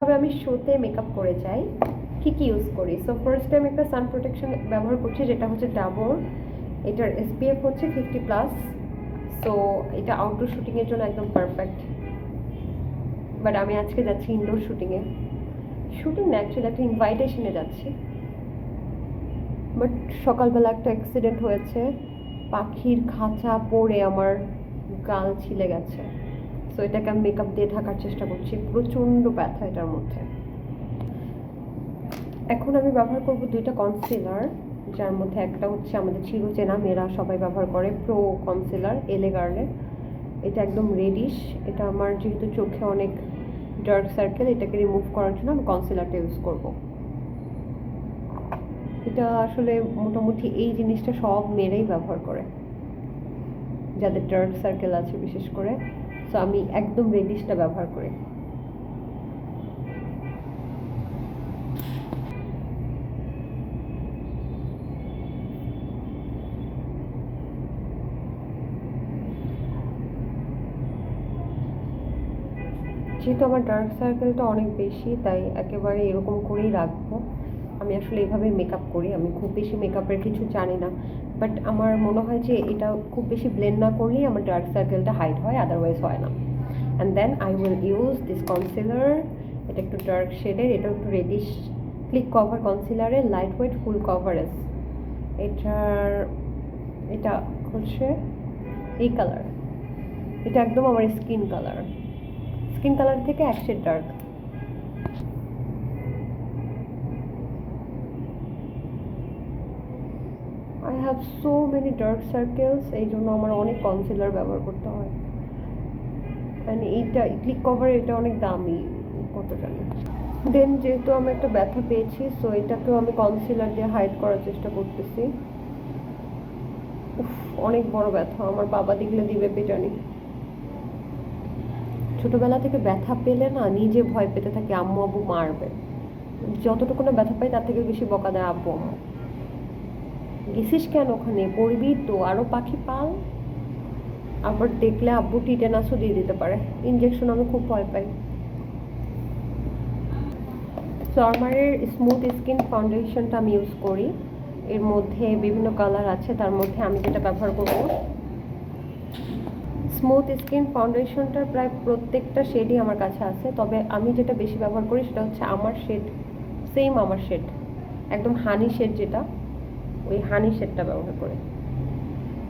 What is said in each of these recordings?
তবে আমি শোতে মেকআপ করে যাই, কি কি ইউজ করি। সো ফার্স্ট টাইম একটা সান প্রোটেকশন ব্যবহার করছি, যেটা হচ্ছে ডাবর। এটার এসপিএফ হচ্ছে 50+। সো এটা আউটডোর শুটিংয়ের জন্য একদম পারফেক্ট। বাট আমি আজকে যাচ্ছি ইনডোর শুটিংয়ে। শুটিং না, অ্যাকচুয়ালি একটা ইনভাইটেশনে যাচ্ছি। বাট সকালবেলা একটা অ্যাক্সিডেন্ট হয়েছে, পাখির খাঁচা পড়ে আমার গাল ছিলে গেছে। সো এটাকে আমি মেকআপ দিয়ে ঢাকার চেষ্টা করছি, প্রচণ্ড ব্যথা এটার মধ্যে। এখন আমি ব্যবহার করব দুইটা কনসিলার, যার মধ্যে একটা হচ্ছে আমাদের চিরচেনা, মেয়েরা সবাই ব্যবহার করে, প্রো কনসিলার এলেগার্নের। এটা একদম রেডিশ। এটা আমার যেহেতু চোখে অনেক ডার্ক সার্কেল, এটাকে রিমুভ করার জন্য আমি কনসিলারটা ইউজ করব। এটা আসলে মোটামুটি এই জিনিসটা সব মেয়েরাই ব্যবহার করে, যাদের ডার্ক সার্কেল আছে বিশেষ করে। সো আমি একদম রেডিশটা ব্যবহার করি। যেহেতু আমার ডার্ক সার্কেলটা অনেক বেশি, তাই একেবারে এরকম করেই রাখবো। আমি আসলে এইভাবেই মেকআপ করি, আমি খুব বেশি মেকআপের কিছু জানি না। বাট আমার মনে হয় যে এটা খুব বেশি ব্লেন্ড না করলেই আমার ডার্ক সার্কেলটা হাইড হয়, আদারওয়াইজ হয় না। And then I will use this concealer. এটা একটু ডার্ক শেডের, এটা একটু রেডিশ ক্লিক কভার কনসিলারের লাইট ওয়েট ফুল কভারেজ। এটা হচ্ছে এই কালার। এটা একদম আমার স্কিন কালার থেকে এক shade dark. I have so many dark circles, এই জন্য আমার অনেক কনসিলার ব্যবহার করতে হয়। অ্যান্ড এইটা ক্লিক কভার, এটা অনেক দামি, কত জানি। দেন যেহেতু আমি একটা ব্যথা পেয়েছি, সো এটাকেও আমি কনসিলার দিয়ে হাইড করার চেষ্টা করতেছি। উফ, অনেক বড় ব্যথা, আমার বাবা দেখলে দিবে পেটানি। ছোটবেলা থেকে ব্যথা পেলে না নিজে ভয় পেতে থাকি আম্মু আব্বু মারবে। যতটুকু না ব্যথা পাই তার থেকে বেশি বকা দেয় আব্বু আম্মু। গেছিস কেন ওখানে, পড়বি তো, আরো পাখি পাল। আবার দেখলে আব্বু টিটেনাসও দিয়ে দিতে পারে, ইনজেকশন আমি খুব ভয় পাই। ফ্লরমারের স্মুথ স্কিন ফাউন্ডেশনটা আমি ইউজ করি। এর মধ্যে বিভিন্ন কালার আছে, তার মধ্যে আমি যেটা ব্যবহার করব, স্মুথ স্কিন ফাউন্ডেশনটার প্রায় প্রত্যেকটা শেডই আমার কাছে আছে। তবে আমি যেটা বেশি ব্যবহার করি সেটা হচ্ছে আমার শেড, সেম আমার শেড, একদম হানি শেড, যেটা ওই হানি শেডটা ব্যবহার করি।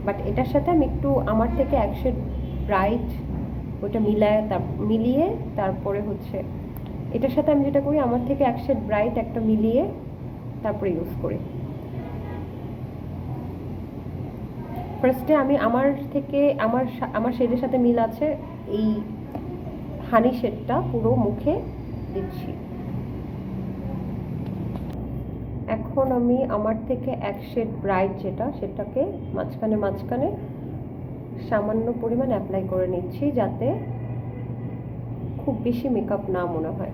বাট এটার সাথে আমি একটু আমার থেকে এক শেড ব্রাইট ওটা মিলিয়ে তারপরে হচ্ছে এটার সাথে আমি যেটা করি, আমার থেকে এক শেড ব্রাইট একটা মিলিয়ে তারপরে ইউজ করি। ফার্স্টে আমি আমার থেকে আমার শেডের সাথে মিল আছে এই হানি শেডটা পুরো মুখে দিচ্ছি। এখন আমি আমার থেকে এক শেড ব্রাইট যেটা, সেটাকে মাঝখানে সামান্য পরিমাণ অ্যাপ্লাই করে নিচ্ছি, যাতে খুব বেশি মেকআপ না মনে হয়।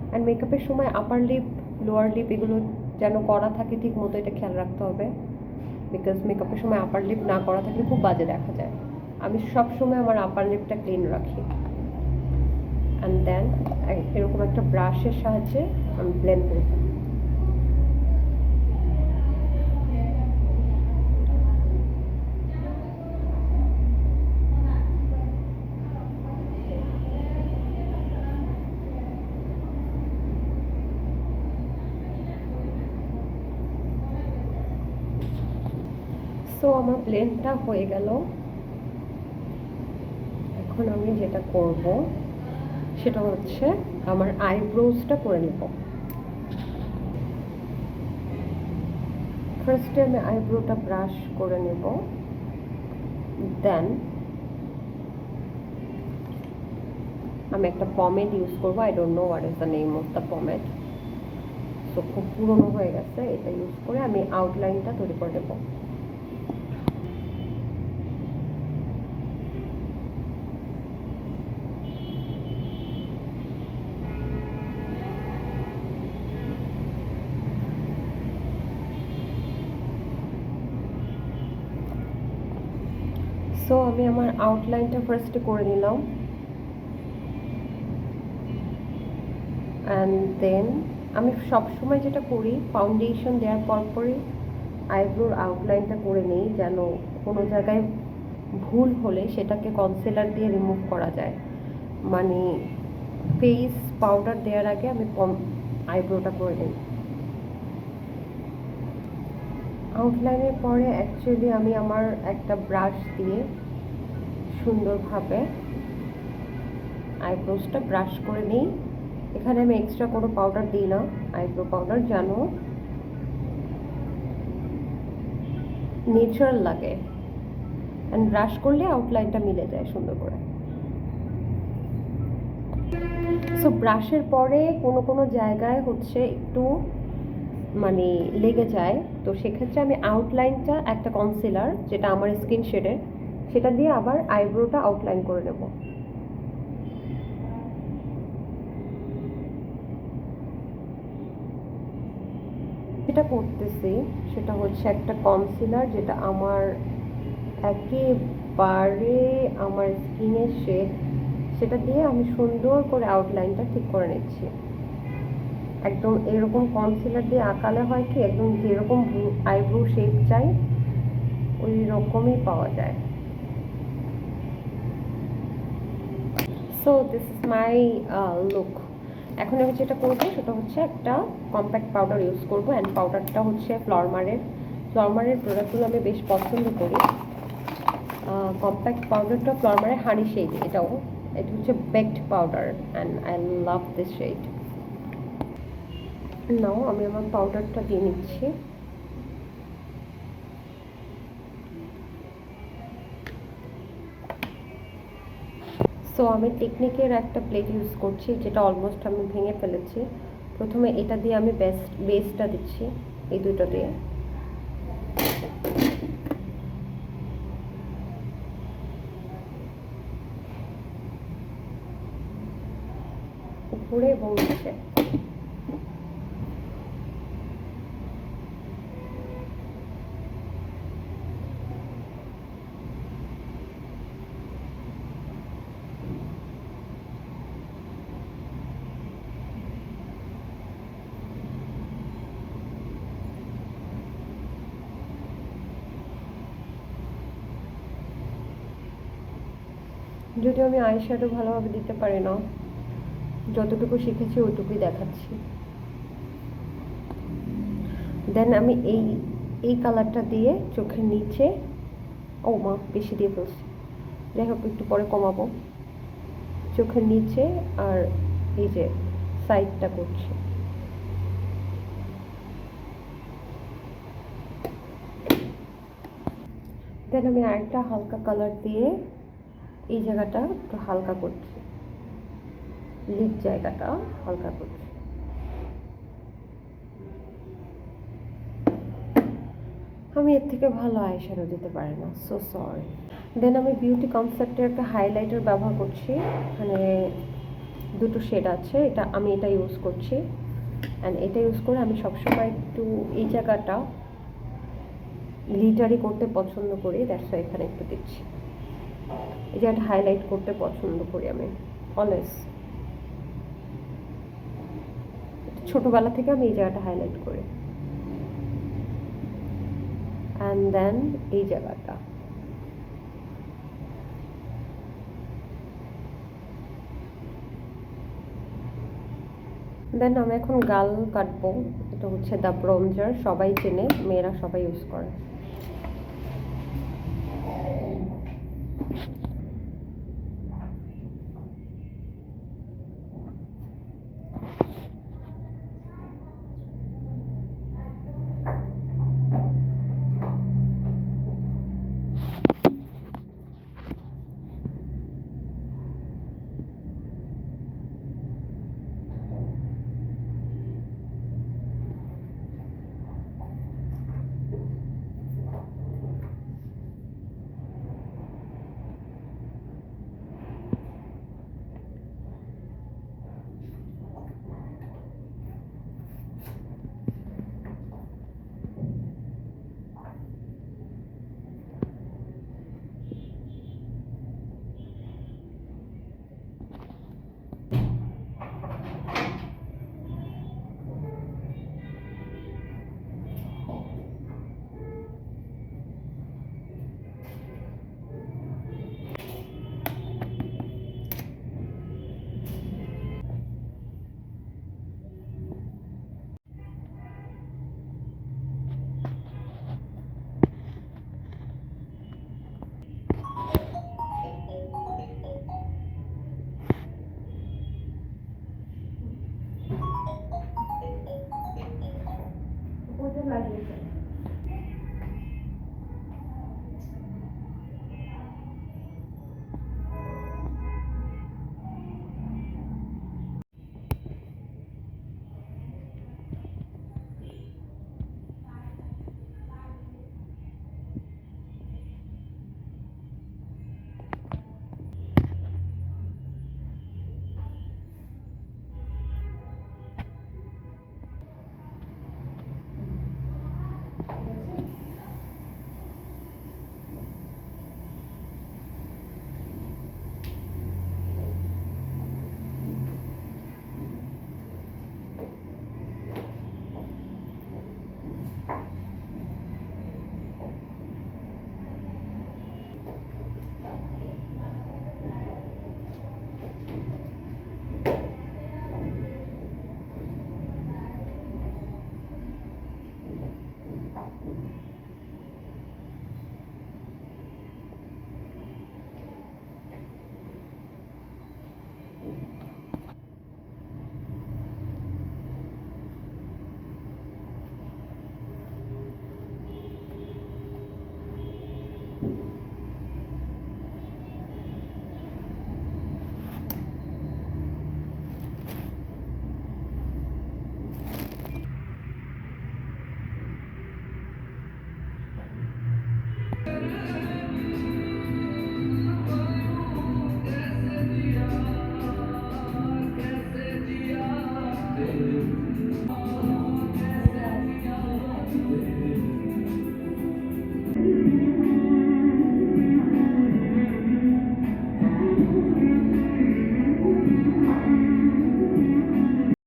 অ্যান্ড মেকআপের সময় আপার লিপ লোয়ার লিপ এগুলো যেন করা থাকে ঠিক মতো, এটা খেয়াল রাখতে হবে। বিকজ মেকআপের সময় আপার লিপ না করা থাকলে খুব বাজে দেখা যায়। আমি সবসময় আমার আপার লিপটা ক্লিন রাখি। অ্যান্ড দেন এরকম একটা ব্রাশের সাহায্যে আমি ব্লেন্ড করব। সো আমার ব্লেন্ডটা হয়ে গেল। এখন আমি যেটা করব সেটা হচ্ছে আমার আইব্রোজটা করে নেব। ফার্স্টে আমি আইব্রোটা ব্রাশ করে নেব, দেন আমি একটা পমেড ইউজ করবো। I don't know what is the name of the pomade, so খুব পুরনো হয়ে গেছে। এটা ইউজ করে আমি আউটলাইনটা তৈরি করে দেবো। সো সো আমি আমার আউটলাইনটা ফার্স্টে করে নিলাম, অ্যান্ড দেন আমি সবসময় যেটা করি, ফাউন্ডেশন দেওয়ার পরপরই আইব্রোর আউটলাইনটা করে নিই, যেন কোনো জায়গায় ভুল হলে সেটাকে কনসিলার দিয়ে রিমুভ করা যায়। মানে ফেস পাউডার দেওয়ার আগে আমি আইব্রোটা করে নিই। আউটলাইনের পরে অ্যাকচুয়ালি আমি আমার একটা ব্রাশ দিয়ে সুন্দরভাবে আইব্রোসটা ব্রাশ করে নিই। এখানে আমি এক্সট্রা কোনো পাউডার দিই না, আইব্রো পাউডার, যেন নেচারাল লাগে, অ্যান্ড ব্রাশ করলে আউটলাইনটা মিলে যায় সুন্দর করে। সো ব্রাশের পরে কোনো কোনো জায়গায় হচ্ছে একটু মানে লেগে যায়, তো সেক্ষেত্রে আমি আউটলাইনটা একটা কনসিলার, যেটা আমার স্কিন শেডের, সেটা দিয়ে আবার আইব্রোটা আউটলাইন করে নেব। যেটা করতেছি সেটা হচ্ছে একটা কনসিলার, যেটা আমার একেবারে আমার স্কিনের শেড, সেটা দিয়ে আমি সুন্দর করে আউটলাইনটা ঠিক করে নিচ্ছি। একদম এরকম কনসিলার দিয়ে আঁকালে হয় কি, একদম যেরকম আইব্রো শেপ চাই ওই রকমই পাওয়া যায়। So this is my look. এখন আমি যেটা করবো সেটা হচ্ছে একটা কম্প্যাক্ট পাউডার ইউজ করবো, অ্যান্ড পাউডারটা হচ্ছে ফ্লরমারের প্রোডাক্টগুলো আমি বেশ পছন্দ করি। কম্প্যাক্ট পাউডারটা ফ্লরমারের হানি শেড, এটা হচ্ছে baked powder, and I love this shade. Now আমি আমার পাউডারটা দিয়ে নিচ্ছি। সো আমি টেকনিকের একটা প্লেট ইউজ করছি, যেটা অলমোস্ট আমি ভেঙে ফেলেছি। প্রথমে এটা দিয়ে আমি বেসটা দিচ্ছি, এই দুটো দিয়ে। উপরে এবং নিচে। যদিও আমি আইশ্যাডো ভালোভাবে দিতে পারি না, যতটুকু শিখেছি ওইটুকুই দেখাচ্ছি। দেন আমি এই কালারটা দিয়ে চোখের নিচে, ও মা বেশি দিয়ে ফেলছি, যাই হোক একটু পরে কমাবো, চোখের নিচে আর এই যে সাইডটা করছি। দেন আমি আরেকটা হালকা কালার দিয়ে এই জায়গাটা একটু হালকা করছি, লিড জায়গাটা হালকা করছি। আমি এর থেকে ভালো আইশ্যাডো দিতে পারি না, সো সরি। দেন আমি বিউটি কনসেপ্টের একটা হাইলাইটার ব্যবহার করছি, এখানে দুটো শেড আছে, আমি এটা ইউজ করছি, অ্যান্ড এটা ইউজ করে আমি সবসময় একটু এই জায়গাটা গ্লিটারি করতে পছন্দ করি, দ্যাটস ওয়াই এখানে একটু দিচ্ছি। এই জায়গাটা হাইলাইট করতে পছন্দ করি আমি অলওয়েজ, ছোটবেলা থেকে আমি এই জায়গাটা হাইলাইট করি। অ্যান্ড দেন এই জায়গাটা, দেন আমি এখন গাল কাটবো। এটা হচ্ছে দ্য ব্রোঞ্জার, সবাই চেনে, মেয়েরা সবাই ইউজ করে।